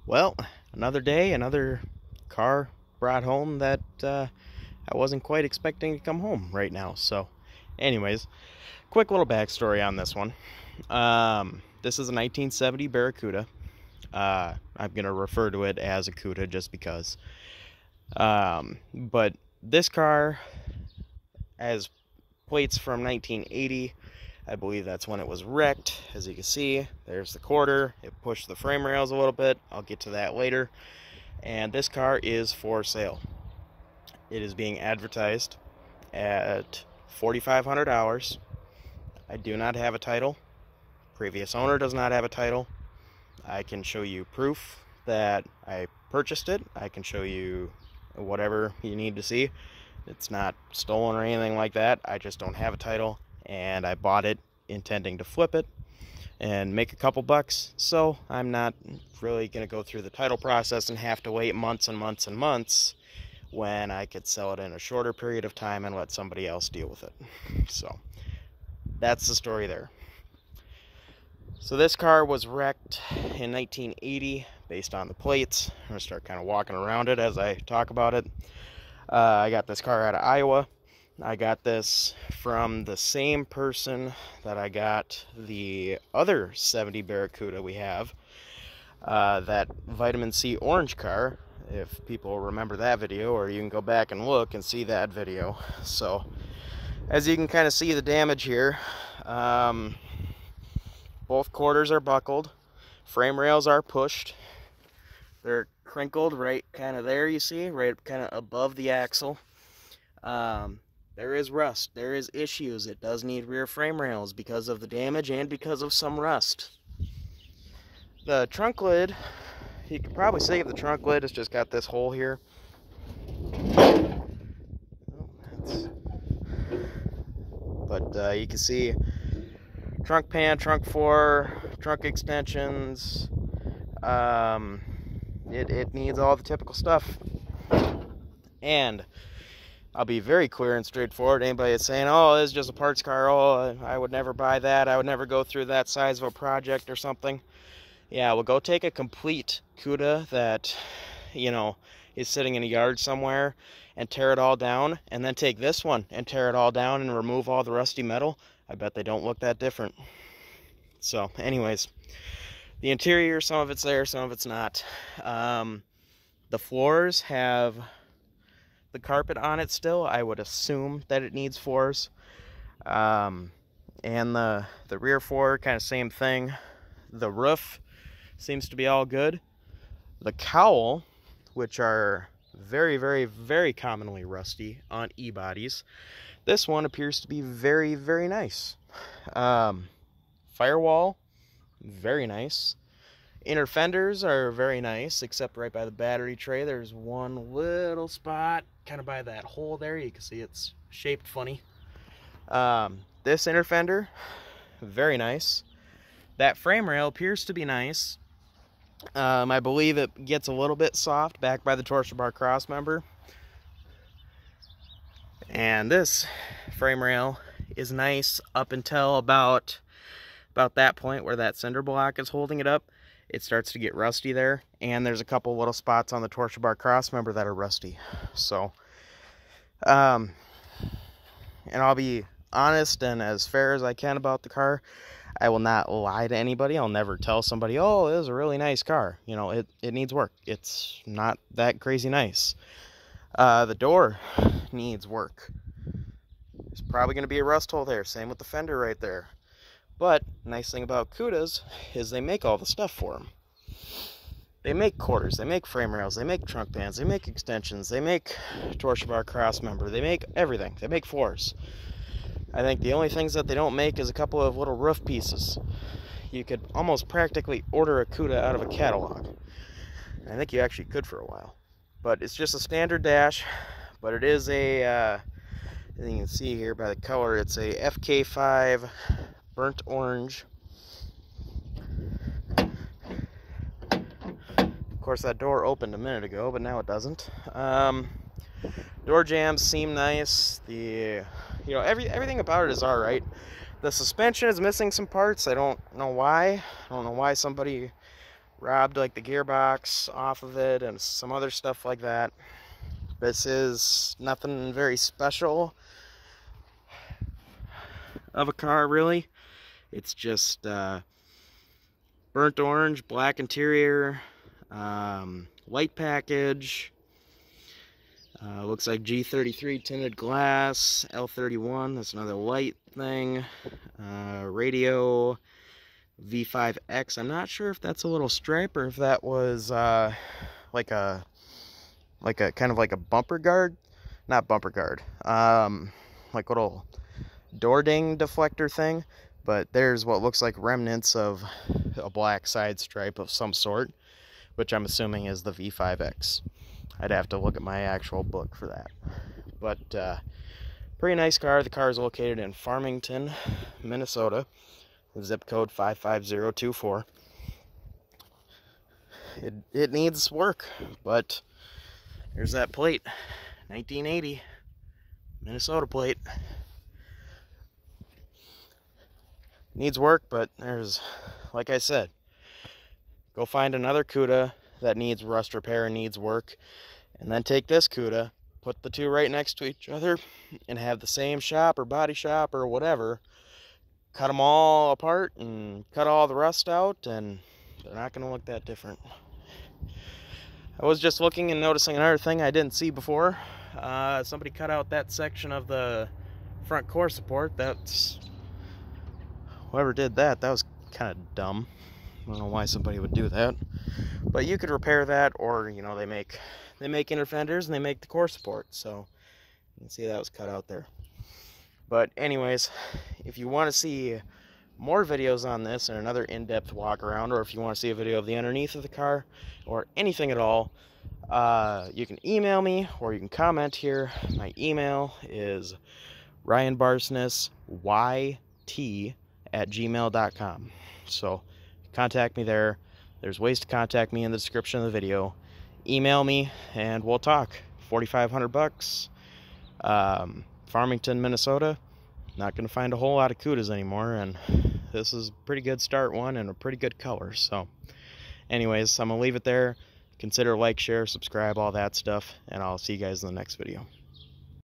Well, another day, another car brought home that I wasn't quite expecting to come home right now. So, anyways, quick little backstory on this one. This is a 1970 Barracuda. I'm going to refer to it as a Cuda just because. But this car has plates from 1980. I believe that's when it was wrecked. As you can see, there's the quarter. It pushed the frame rails a little bit. I'll get to that later. And this car is for sale. It is being advertised at $4,500. I do not have a title. Previous owner does not have a title. I can show you proof that I purchased it. I can show you whatever you need to see. It's not stolen or anything like that. I just don't have a title, and I bought it intending to flip it and make a couple bucks. So I'm not really going to go through the title process and have to wait months and months and months when I could sell it in a shorter period of time and let somebody else deal with it. So that's the story there. So this car was wrecked in 1980 based on the plates. I'm going to start kind of walking around it as I talk about it. I got this car out of Iowa. I got this from the same person that I got the other 70 Barracuda we have. That vitamin C orange car, if people remember that video, or you can go back and look and see that video. So as you can kind of see the damage here, both quarters are buckled, frame rails are pushed, they're crinkled right kind of there, you see, right kind of above the axle. There is rust, there is issues. It does need rear frame rails because of the damage and because of some rust. The trunk lid, you could probably say the trunk lid has just got this hole here. But you can see trunk pan, trunk floor, trunk extensions. It needs all the typical stuff. And I'll be very clear and straightforward. Anybody that's saying, oh, it's just a parts car, oh, I would never buy that, I would never go through that size of a project or something. Yeah, well, go take a complete Cuda that, you know, is sitting in a yard somewhere and tear it all down, and then take this one and tear it all down and remove all the rusty metal. I bet they don't look that different. So, anyways, the interior, some of it's there, some of it's not. The floors have the carpet on it still. I would assume that it needs floors. And the rear floor, kind of same thing. The roof seems to be all good. The cowl, which are very, very, very commonly rusty on e-bodies, this one appears to be very, very nice. Firewall, very nice. Inner fenders are very nice, except right by the battery tray. There's one little spot, kind of by that hole there. You can see it's shaped funny. This inner fender, very nice. That frame rail appears to be nice. I believe it gets a little bit soft back by the torsion bar cross member. And this frame rail is nice up until about that point where that cinder block is holding it up. It starts to get rusty there, and there's a couple little spots on the torsion bar cross member that are rusty. So, and I'll be honest and as fair as I can about the car. I will not lie to anybody. I'll never tell somebody, oh, it was a really nice car. You know, it needs work. It's not that crazy nice. The door needs work. There's probably going to be a rust hole there. Same with the fender right there. But nice thing about Cudas is they make all the stuff for them. They make quarters, they make frame rails, they make trunk pans, they make extensions, they make torsion bar cross member, they make everything. They make floors. I think the only things that they don't make is a couple of little roof pieces. You could almost practically order a Cuda out of a catalog. And I think you actually could for a while. But it's just a standard dash, but it is a, as you can see here by the color, it's a FK5 burnt orange. Of course, that door opened a minute ago, but now it doesn't. Door jambs seem nice. Everything about it is all right. The suspension is missing some parts. I don't know why. I don't know why somebody robbed like the gearbox off of it and some other stuff like that. This is nothing very special of a car, really. It's just burnt orange, black interior, light package. Looks like G33 tinted glass, L31, that's another light thing. Radio V5X. I'm not sure if that's a little stripe or if that was like a kind of like a bumper guard, not bumper guard, like little door ding deflector thing. But there's what looks like remnants of a black side stripe of some sort, which I'm assuming is the V5X. I'd have to look at my actual book for that. But pretty nice car. The car is located in Farmington, Minnesota. Zip code 55024. It needs work, but there's that plate. 1980 Minnesota plate. Needs work, but there's, like I said, go find another Cuda that needs rust repair and needs work, and then take this Cuda, put the two right next to each other, and have the same shop or body shop or whatever cut them all apart and cut all the rust out, and they're not going to look that different. I was just looking and noticing another thing I didn't see before. Somebody cut out that section of the front core support. That's, whoever did that, that was kind of dumb. I don't know why somebody would do that, but you could repair that, or you know, they make inner fenders and they make the core support, so you can see that was cut out there. But anyways, if you want to see more videos on this and another in-depth walk around, or if you want to see a video of the underneath of the car or anything at all, you can email me or you can comment here. My email is RyanBarsnessYT@gmail.com. So contact me there. There's ways to contact me in the description of the video. Email me and we'll talk. $4,500. Farmington, Minnesota. Not going to find a whole lot of Cudas anymore, and this is a pretty good start one and a pretty good color. So anyways, I'm going to leave it there. Consider like, share, subscribe, all that stuff, and I'll see you guys in the next video.